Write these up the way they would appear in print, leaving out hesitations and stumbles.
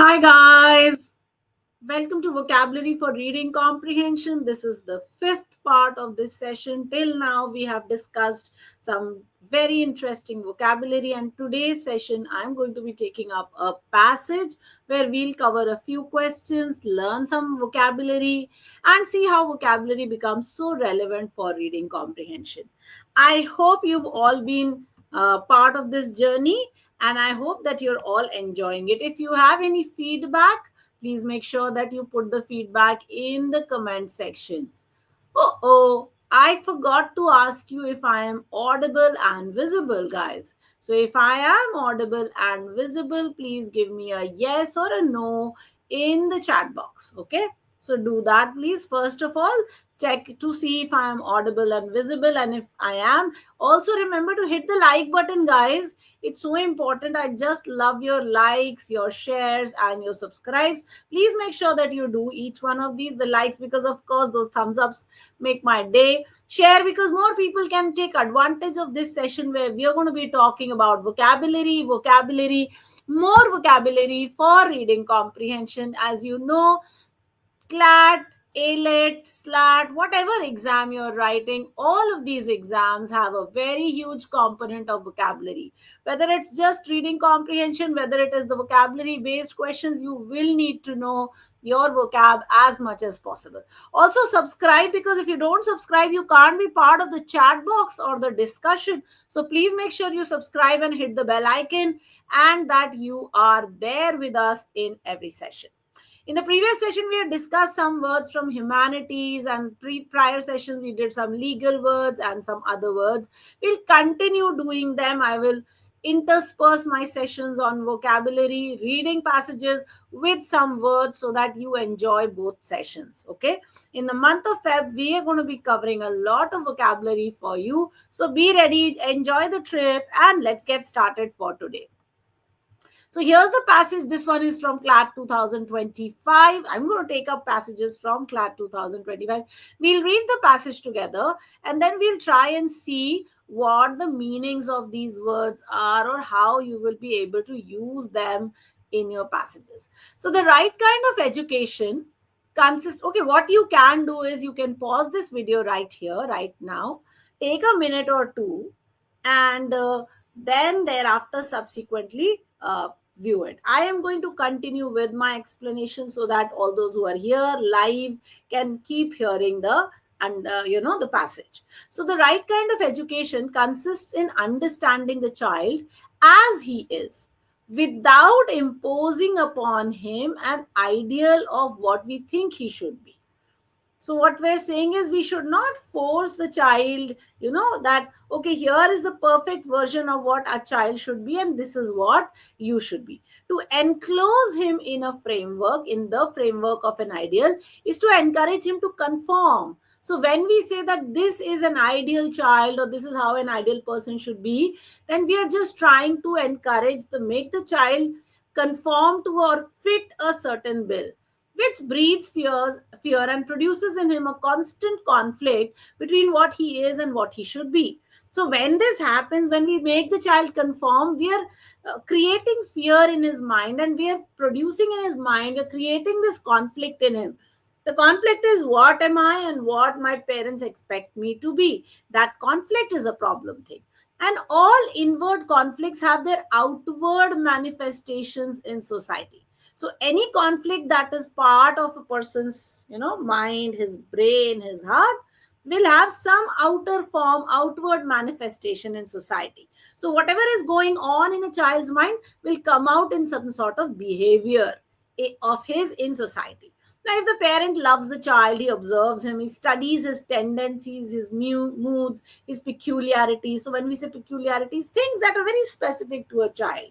Hi, guys. Welcome to Vocabulary for Reading Comprehension. This is the fifth part of this session. Till now, we have discussed some very interesting vocabulary, and today's session, I'm going to be taking up a passage where we'll cover a few questions, learn some vocabulary, and see how vocabulary becomes so relevant for reading comprehension. I hope you've all been part of this journey, and I hope that you're all enjoying it. If you have any feedback, please make sure that you put the feedback in the comment section. Oh, I forgot to ask you if I am audible and visible, guys. So if I am audible and visible, please give me a yes or a no in the chat box. Okay. So do that, please. First of all, check to see if I am audible and visible. And if I am, also remember to hit the like button, guys. It's so important. I just love your likes, your shares, and your subscribes. Please make sure that you do each one of these. The likes, because of course, those thumbs ups make my day. Share because more people can take advantage of this session where we are going to be talking about more vocabulary for reading comprehension. As you know, CLAT, ALET, SLAT, whatever exam you're writing, all of these exams have a very huge component of vocabulary. Whether it's just reading comprehension, whether it is the vocabulary based questions, you will need to know your vocab as much as possible. Also, subscribe because if you don't subscribe, you can't be part of the chat box or the discussion. So, please make sure you subscribe and hit the bell icon and that you are there with us in every session. In the previous session, we had discussed some words from humanities, and prior sessions, we did some legal words and some other words. We'll continue doing them. I will intersperse my sessions on vocabulary, reading passages with some words so that you enjoy both sessions. Okay. In the month of Feb, we are going to be covering a lot of vocabulary for you. So be ready, enjoy the trip, and let's get started for today. So here's the passage. This one is from CLAT 2025. I'm going to take up passages from CLAT 2025. We'll read the passage together and then we'll try and see what the meanings of these words are or how you will be able to use them in your passages. So the right kind of education consists, okay, what you can do is you can pause this video right here, right now, take a minute or two, and then thereafter subsequently view it. I am going to continue with my explanation so that all those who are here live can keep hearing the passage. So the right kind of education consists in understanding the child as he is without imposing upon him an ideal of what we think he should be. So what we're saying is we should not force the child, that, okay, here is the perfect version of what a child should be and this is what you should be. To enclose him in a framework, in the framework of an ideal, is to encourage him to conform. So when we say that this is an ideal child or this is how an ideal person should be, then we are just trying to make the child conform to or fit a certain bill, which breeds fear and produces in him a constant conflict between what he is and what he should be. So when this happens, when we make the child conform, we are creating fear in his mind, and we are producing in his mind, we're creating this conflict in him. The conflict is what am I and what my parents expect me to be. That conflict is a problem thing. And all inward conflicts have their outward manifestations in society. So any conflict that is part of a person's, mind, his brain, his heart, will have some outer form, outward manifestation in society. So whatever is going on in a child's mind will come out in some sort of behavior of his in society. Now, if the parent loves the child, he observes him, he studies his tendencies, his moods, his peculiarities. So when we say peculiarities, things that are very specific to a child.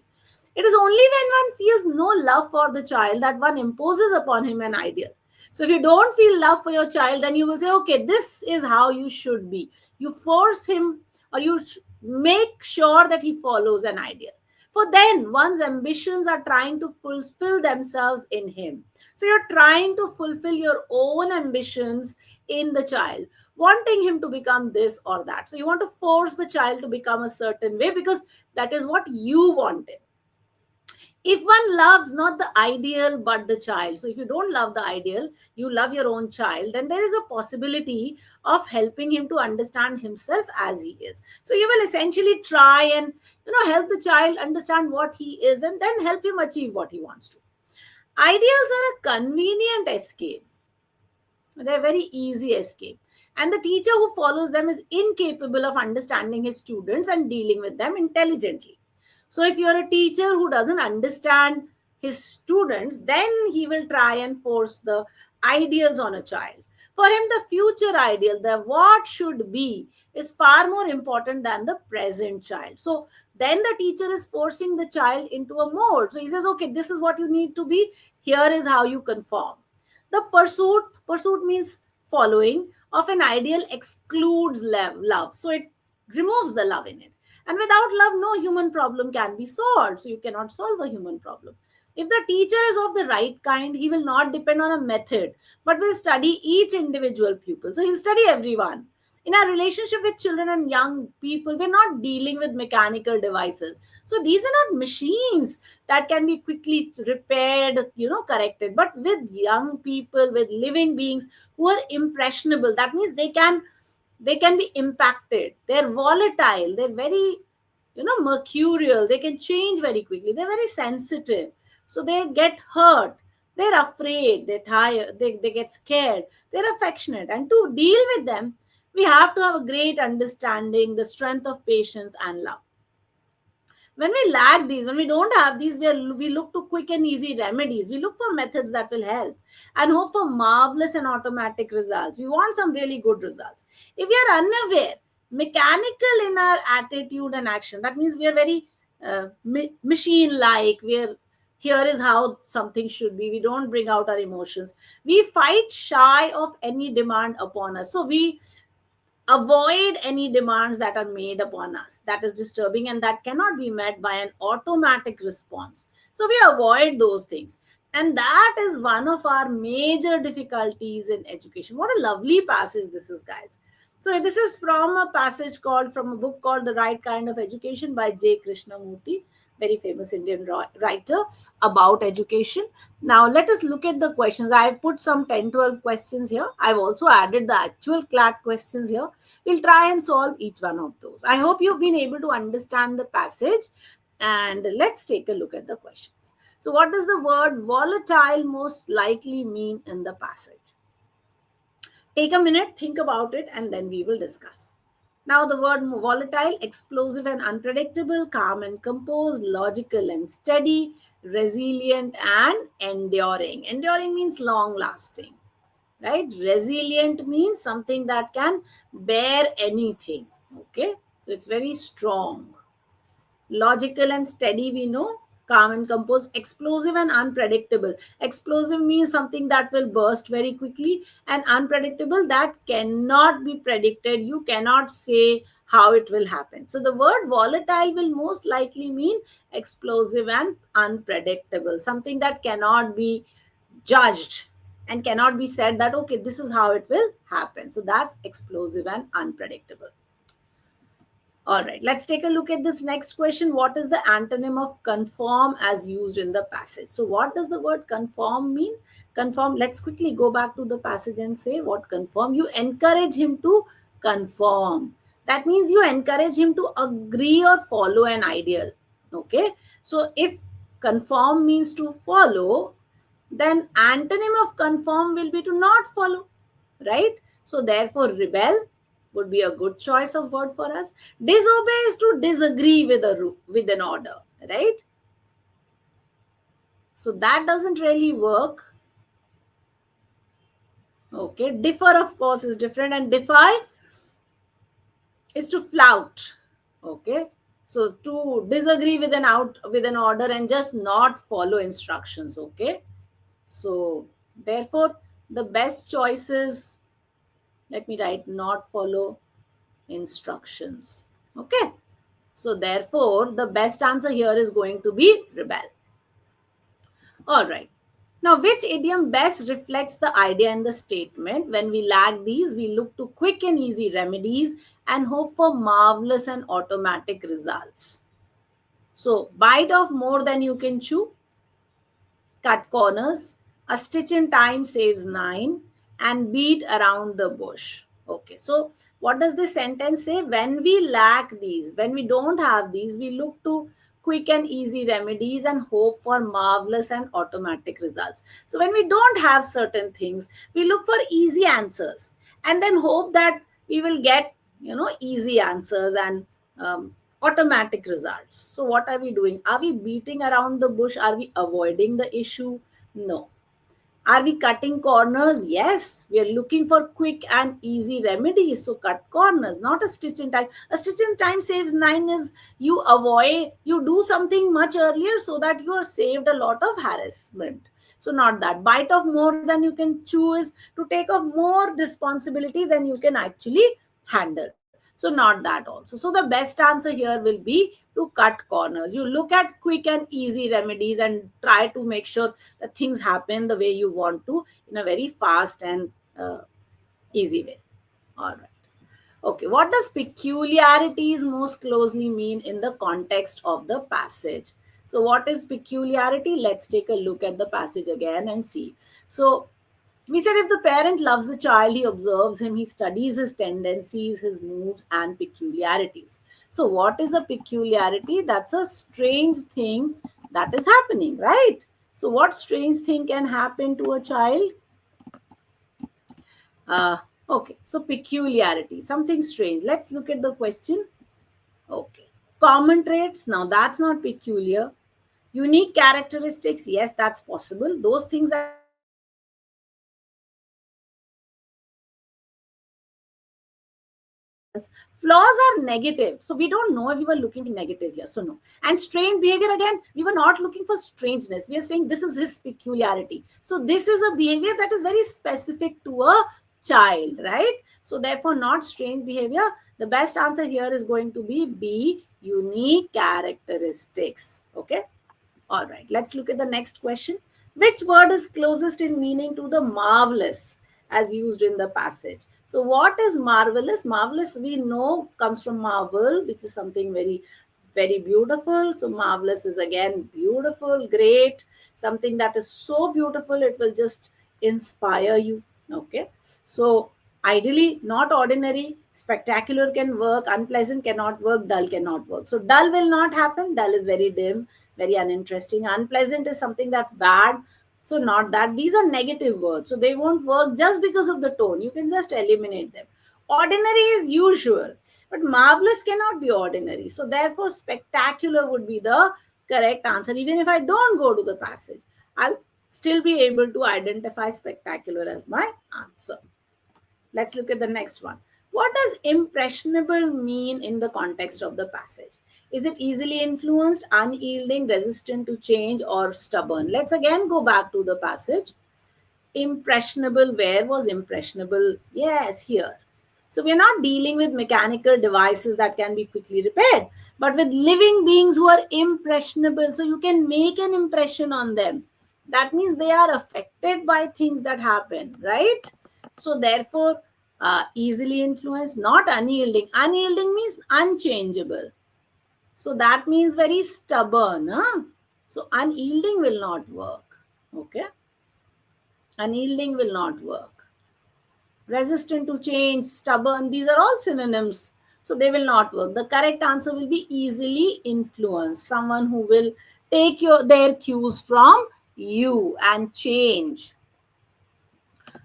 It is only when one feels no love for the child that one imposes upon him an ideal. So if you don't feel love for your child, then you will say, okay, this is how you should be. You force him, or you make sure that he follows an ideal. For then one's ambitions are trying to fulfill themselves in him. So you're trying to fulfill your own ambitions in the child, wanting him to become this or that. So you want to force the child to become a certain way because that is what you wanted. If one loves not the ideal but the child, so if you don't love the ideal, you love your own child, then there is a possibility of helping him to understand himself as he is. So you will essentially try and help the child understand what he is, and then help him achieve what he wants to. Ideals are a convenient escape. They're very easy escape. And the teacher who follows them is incapable of understanding his students and dealing with them intelligently. So if you're a teacher who doesn't understand his students, then he will try and force the ideals on a child. For him, the future ideal, the what should be, is far more important than the present child. So then the teacher is forcing the child into a mold. So he says, okay, this is what you need to be. Here is how you conform. The pursuit means following of an ideal excludes love. So it removes the love in it. And without love, no human problem can be solved. So you cannot solve a human problem. If the teacher is of the right kind, he will not depend on a method, but will study each individual pupil. So he'll study everyone. In our relationship with children and young people, we're not dealing with mechanical devices. So these are not machines that can be quickly repaired, corrected. But with young people, with living beings who are impressionable, that means they can be impacted. They're volatile. They're very, mercurial. They can change very quickly. They're very sensitive. So they get hurt. They're afraid. They're tired. They get scared. They're affectionate. And to deal with them, we have to have a great understanding, the strength of patience and love. When we lack these, when we don't have these, we look to quick and easy remedies. We look for methods that will help and hope for marvelous and automatic results. We want some really good results. If we are unaware, mechanical in our attitude and action, that means we are very machine like. We are, here is how something should be. We don't bring out our emotions. We fight shy of any demand upon us. So we avoid any demands that are made upon us that is disturbing and that cannot be met by an automatic response. So we avoid those things, and that is one of our major difficulties in education. What a lovely passage this is, guys. So this is from a book called The Right Kind of Education by J Krishnamurti, very famous Indian writer about education. Now let us look at the questions. I've put some 10-12 questions here. I've also added the actual CLAT questions here. We'll try and solve each one of those. I hope you've been able to understand the passage, and let's take a look at the questions. So what does the word volatile most likely mean in the passage? Take a minute, think about it, and then we will discuss. Now, the word volatile, explosive and unpredictable, calm and composed, logical and steady, resilient and enduring. Enduring means long lasting, right? Resilient means something that can bear anything, okay? So it's very strong. Logical and steady, we know. Calm and composed. Explosive and unpredictable. Explosive means something that will burst very quickly, and unpredictable, that cannot be predicted. You cannot say how it will happen. So the word volatile will most likely mean explosive and unpredictable, something that cannot be judged and cannot be said that okay, this is how it will happen. So that's explosive and unpredictable. All right, let's take a look at this next question. What is the antonym of conform as used in the passage? So what does the word conform mean? Conform, let's quickly go back to the passage and say what conform. You encourage him to conform. That means you encourage him to agree or follow an ideal. Okay, so if conform means to follow, then antonym of conform will be to not follow, right? So therefore rebel would be a good choice of word for us. Disobey is to disagree with with an order, right? So that doesn't really work. Okay, differ of course is different, and defy is to flout. Okay, so to disagree with an order and just not follow instructions. Okay, so therefore the best choice is, let me write, not follow instructions. Okay, so therefore the best answer here is going to be rebel. All right, now which idiom best reflects the idea in the statement? When we lack these, we look to quick and easy remedies and hope for marvelous and automatic results. So bite off more than you can chew, cut corners, a stitch in time saves nine, and beat around the bush. Okay, so what does this sentence say? When we lack these, when we don't have these, we look to quick and easy remedies and hope for marvelous and automatic results. So when we don't have certain things, we look for easy answers and then hope that we will get, easy answers and automatic results. So what are we doing? Are we beating around the bush? Are we avoiding the issue? No. Are we cutting corners? Yes, we are looking for quick and easy remedies. So cut corners, not a stitch in time. A stitch in time saves nine is you do something much earlier so that you are saved a lot of harassment. So not that. Bite off more than you can chew is to take off more responsibility than you can actually handle. So not that also. So the best answer here will be to cut corners. You look at quick and easy remedies and try to make sure that things happen the way you want to in a very fast and easy way. All right. Okay, what does peculiarities most closely mean in the context of the passage? So, what is peculiarity? Let's take a look at the passage again and see. So, we said if the parent loves the child, he observes him, he studies his tendencies, his moods, and peculiarities. So, what is a peculiarity? That's a strange thing that is happening, right? So, what strange thing can happen to a child? Uh, okay, so peculiarity, something strange. Let's look at the question. Okay, common traits. Now, that's not peculiar. Unique characteristics. Yes, that's possible. Those things are peculiar. Flaws are negative. So we don't know if we were looking for negative here. So no. And strange behavior again, we were not looking for strangeness. We are saying this is his peculiarity. So this is a behavior that is very specific to a child, right? So therefore, not strange behavior. The best answer here is going to be B, unique characteristics. Okay. All right, let's look at the next question. Which word is closest in meaning to the marvelous as used in the passage? So, what is marvelous? Marvelous, we know, comes from marvel, which is something very, very beautiful. So, marvelous is again beautiful, great, something that is so beautiful, it will just inspire you. Okay. So, ideally, not ordinary, spectacular can work, unpleasant cannot work, dull cannot work. So, dull will not happen, dull is very dim, very uninteresting. Unpleasant is something that's bad. So, not that. These are negative words. So, they won't work just because of the tone. You can just eliminate them. Ordinary is usual, but marvelous cannot be ordinary. So, therefore, spectacular would be the correct answer. Even if I don't go to the passage, I'll still be able to identify spectacular as my answer. Let's look at the next one. What does impressionable mean in the context of the passage? Is it easily influenced, unyielding, resistant to change, or stubborn? Let's again go back to the passage. Impressionable, where was impressionable? Yes, here. So we're not dealing with mechanical devices that can be quickly repaired, but with living beings who are impressionable. So you can make an impression on them. That means they are affected by things that happen, right? So therefore, easily influenced, not unyielding. Unyielding means unchangeable. So that means very stubborn. Huh? So unyielding will not work. Okay. Unyielding will not work. Resistant to change, stubborn, these are all synonyms. So they will not work. The correct answer will be easily influenced. Someone who will take their cues from you and change.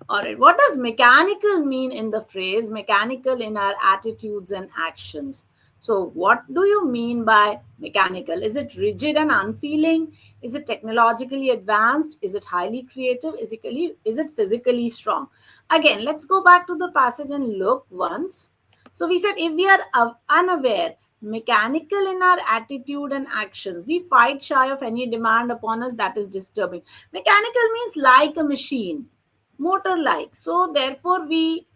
All right. What does mechanical mean in the phrase mechanical in our attitudes and actions? So, what do you mean by mechanical? Is it rigid and unfeeling? Is it technologically advanced? Is it highly creative? Is it physically strong? Again, let's go back to the passage and look once. So, we said if we are unaware, mechanical in our attitude and actions, we fight shy of any demand upon us that is disturbing. Mechanical means like a machine, motor like. So, therefore, we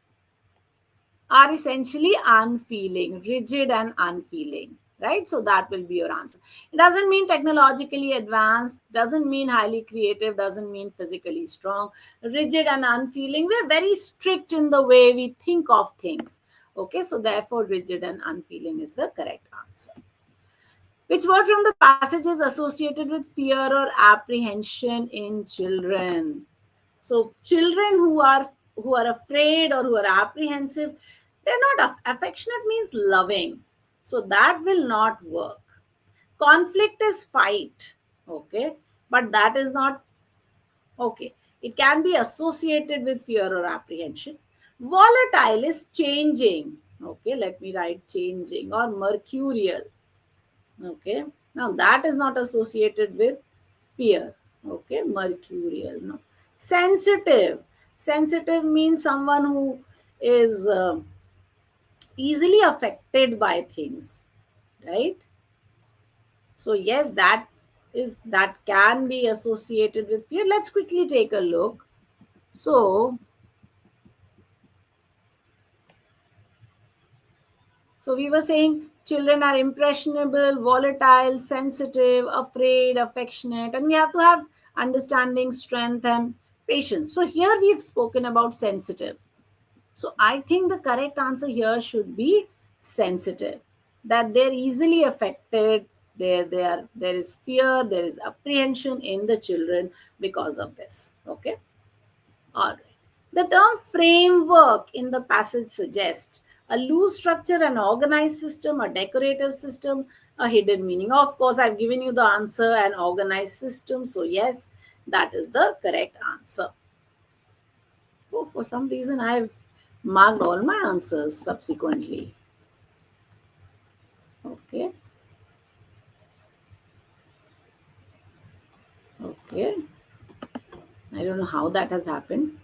are essentially unfeeling, rigid and unfeeling, right? So, that will be your answer. It doesn't mean technologically advanced, doesn't mean highly creative, doesn't mean physically strong. Rigid and unfeeling, we're very strict in the way we think of things. Okay, so therefore, rigid and unfeeling is the correct answer. Which word from the passage is associated with fear or apprehension in children? So children who are afraid or who are apprehensive, they're not affectionate means loving. So that will not work. Conflict is fight, okay, but that is not okay. It can be associated with fear or apprehension. Volatile is changing. Okay, let me write changing or mercurial. Okay, now that is not associated with fear. Okay, mercurial. No. Sensitive. Sensitive means someone who is easily affected by things, right? So yes, that can be associated with fear. Let's quickly take a look. So we were saying children are impressionable, volatile, sensitive, afraid, affectionate, and we have to have understanding, strength, and patience. So here we've spoken about sensitive. So I think the correct answer here should be sensitive. That they're easily affected. There is fear, there is apprehension in the children because of this. Okay. All right. The term framework in the passage suggests a loose structure, an organized system, a decorative system, a hidden meaning. Of course, I've given you the answer, an organized system. So, yes, that is the correct answer. Oh, for some reason, I've marked all my answers subsequently. Okay. Okay. I don't know how that has happened.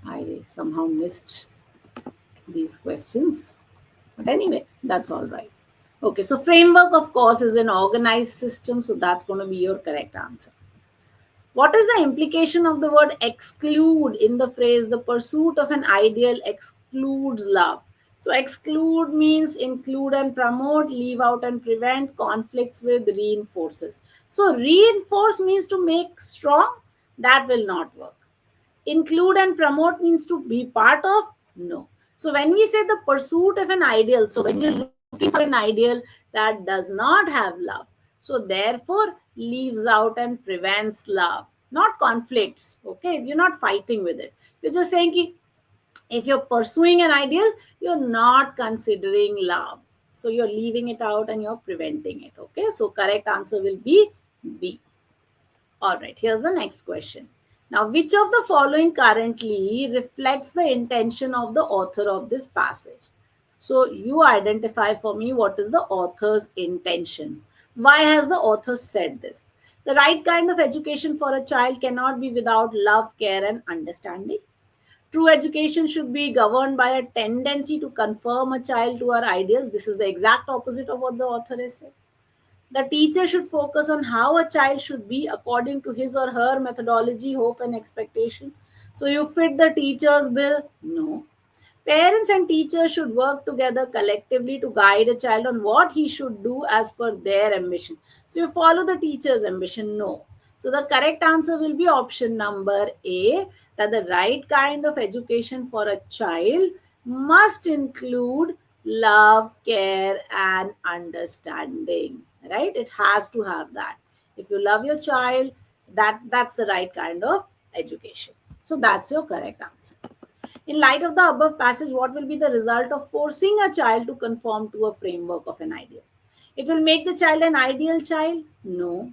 I somehow missed these questions. But anyway, that's all right. Okay, so framework, of course, is an organized system. So that's going to be your correct answer. What is the implication of the word exclude in the phrase the pursuit of an ideal excludes love? So exclude means include and promote, leave out and prevent, conflicts with, reinforces. So reinforce means to make strong. That will not work. Include and promote means to be part of. No. So when we say the pursuit of an ideal, so when you're looking for an ideal that does not have love, so therefore leaves out and prevents love, not conflicts. Okay, you're not fighting with it. You're just saying ki, if you're pursuing an ideal, you're not considering love, so you're leaving it out and you're preventing it. Okay, so correct answer will be B. All right, here's the next question. Now, which of the following currently reflects the intention of the author of this passage? So, you identify for me what is the author's intention. Why has the author said this? The right kind of education for a child cannot be without love, care, and understanding. True education should be governed by a tendency to conform a child to our ideas. This is the exact opposite of what the author has said. The teacher should focus on how a child should be according to his or her methodology, hope, and expectation. So, you fit the teacher's bill? No. Parents and teachers should work together collectively to guide a child on what he should do as per their ambition. So, you follow the teacher's ambition? No. So, the correct answer will be option number A, that the right kind of education for a child must include love, care, and understanding. Right? It has to have that. If you love your child, that's the right kind of education. So, that's your correct answer. In light of the above passage, what will be the result of forcing a child to conform to a framework of an ideal? It will make the child an ideal child? No.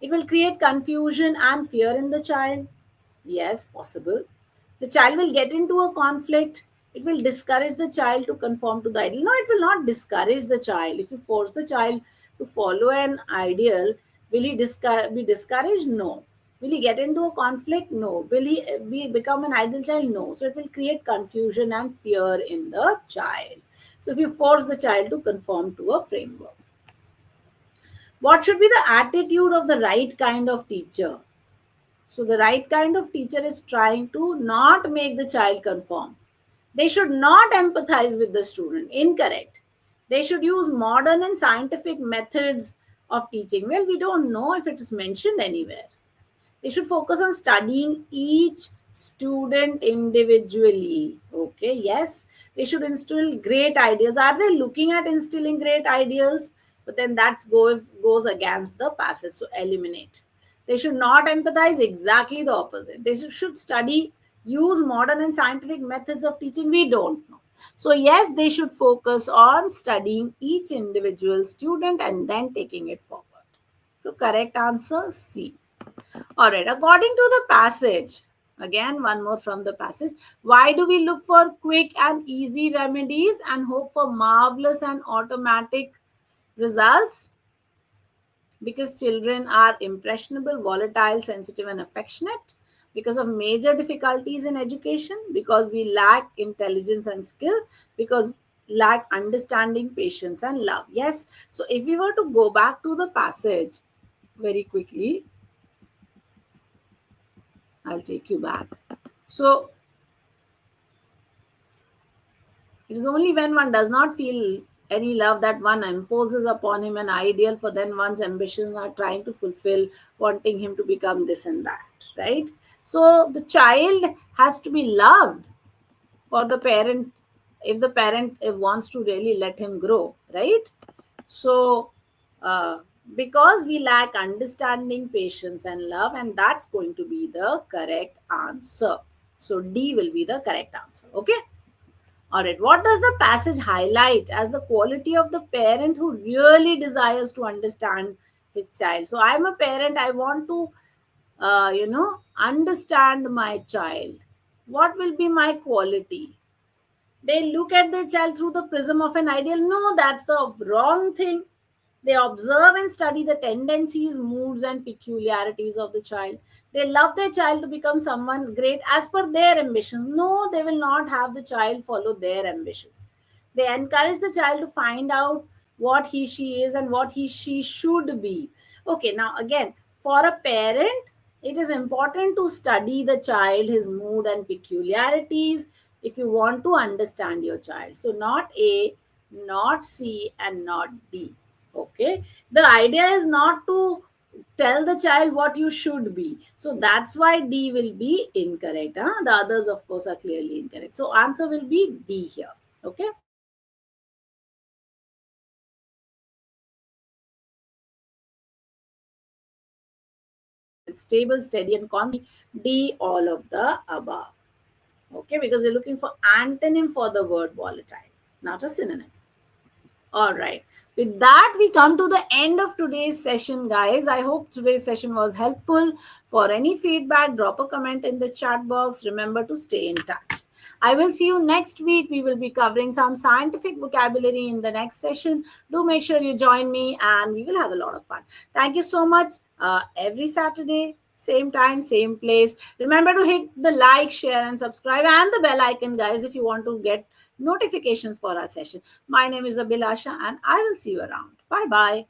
It will create confusion and fear in the child? Yes, possible. The child will get into a conflict. It will discourage the child to conform to the ideal. No, it will not discourage the child. If you force the child to follow an ideal, will he be discouraged? No. Will he get into a conflict? No. Will he become an ideal child? No. So it will create confusion and fear in the child. So if you force the child to conform to a framework. What should be the attitude of the right kind of teacher? So the right kind of teacher is trying to not make the child conform. They should not empathize with the student. Incorrect. They should use modern and scientific methods of teaching. Well, we don't know if it is mentioned anywhere. They should focus on studying each student individually. Okay, yes. They should instill great ideas. Are they looking at instilling great ideals? but then that goes against the passage, so eliminate. They should not empathize, exactly the opposite. They should study, use modern and scientific methods of teaching, we don't know. So yes, they should focus on studying each individual student and then taking it forward. So correct answer C. All right, according to the passage, again, one more from the passage. Why do we look for quick and easy remedies and hope for marvelous and automatic results? Because children are impressionable, volatile, sensitive, and affectionate. Because of major difficulties in education. Because we lack intelligence and skill. Because lack understanding, patience, and love. Yes. So if we were to go back to the passage very quickly, I'll take you back. So it is only when one does not feel any love that one imposes upon him an ideal, for then one's ambitions are trying to fulfill, wanting him to become this and that, right? So the child has to be loved for the parent, if the parent wants to really let him grow, right? So, uh, because we lack understanding, patience, and love, and that's going to be the correct answer. So, D will be the correct answer. Okay. All right. What does the passage highlight as the quality of the parent who really desires to understand his child? So, I'm a parent. I want to, understand my child. What will be my quality? They look at their child through the prism of an ideal. No, that's the wrong thing. They observe and study the tendencies, moods, and peculiarities of the child. They love their child to become someone great as per their ambitions. No, they will not have the child follow their ambitions. They encourage the child to find out what he she is and what he she should be. Okay, now again, for a parent, it is important to study the child, his mood and peculiarities, if you want to understand your child. So, not A, not C, and not D. Okay, the idea is not to tell the child what you should be. So, that's why D will be incorrect. Huh? The others, of course, are clearly incorrect. So, answer will be B here. Okay. It's stable, steady, and constant. D, all of the above. Okay, because you're looking for antonym for the word volatile, not a synonym. All right. With that, we come to the end of today's session, guys. I hope today's session was helpful. For any feedback, drop a comment in the chat box. Remember to stay in touch. I will see you next week. We will be covering some scientific vocabulary in the next session. Do make sure you join me and we will have a lot of fun. Thank you so much. Every Saturday, same time, same place. Remember to hit the like, share, and subscribe, and the bell icon, guys, if you want to get notifications for our session. My name is Abhilasha, and I will see you around. Bye bye.